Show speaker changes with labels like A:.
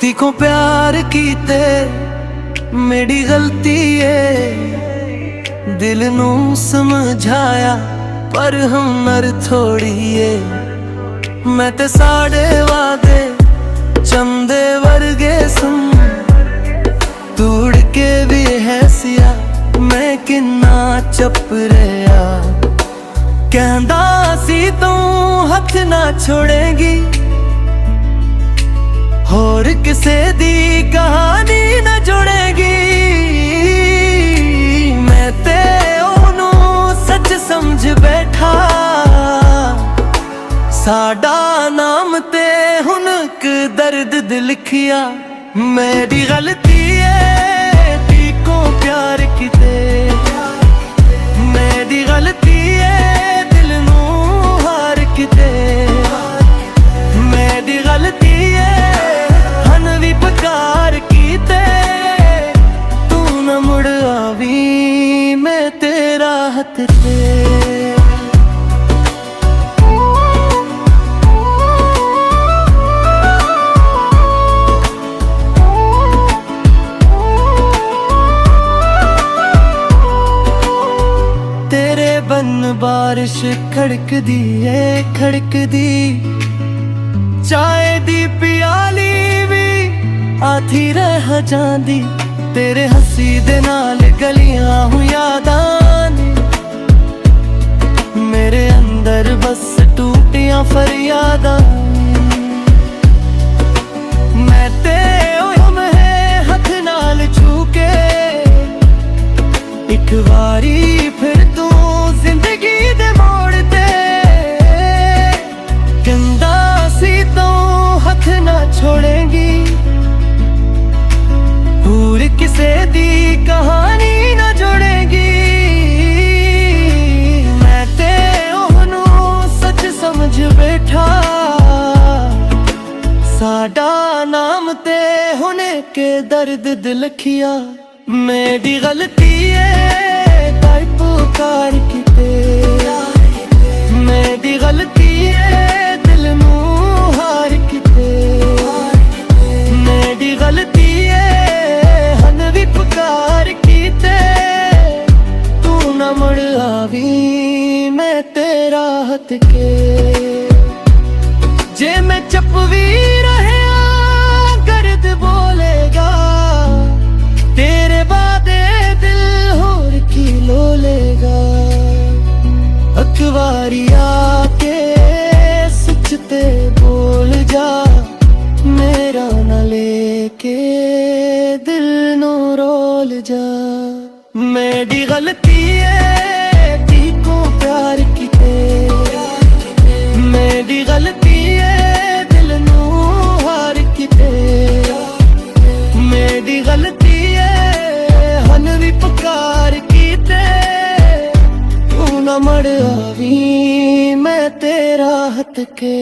A: ती को प्यार कीते मेरी गलती है, दिल नू समझाया पर हमर थोड़ी है। मैं ते साढ़े वादे चंदे वर्गे सुन, तूड़ के भी है सिया मैं किन्ना चप रहा। कहंदा सी तू हथ ना छोड़ेगी, होर किसे दी कहानी न जुड़ेगी। मैं ते ओनू सच समझ बैठा, साडा नाम ते हुन क दर्द दिल लिखिया। मेरी गलती है ती को प्यार किते, मेरी गलती है दिल नू हार किते। मेरी गलती है हन भी पुकार कीते, तू न मुड़ आवी मैं तेरा हथ ते। बन बारिश खड़कदी है खड़कदी, चाय दी प्याली भी आधी रह जांदी। तेरे हंसी दे नाल गलियां हूं यादां ने, मेरे अंदर बस टूटियां फरियादां। मैं ते ओम है हथ नाल छू के एक बारी फिर तू जिंदगी दे मोड़ ते। कहंदा सी तू हथ ना छोड़ेगी, पूरी किसे दी कहानी न जुड़ेगी। मैं ते ओनू सच समझ बैठा, साडा नाम ते हुने के दर्द दिल लिखिया। मेरी गलती है ताई पुकार किते, मेरी गलती है दिल नू हार किते। मेरी गलती है हन भी पुकार कीते, तू न मुड़ आवी मैं तेरा हथ के। जे मैं चप भी रहया गर्द बोलेगा, तेरे बादे दिल होर की लोलेगा। अखबारी आके सचते बोल जा, मेरा न लेके दिल नो रोल जा। मेरी गलती है ती को प्यार किते, मेरी गलती है दिल नू हार किते। मेरी गलती हन भी पुकार कीते, तू न मड़ आवी मैं तेरा हथ के।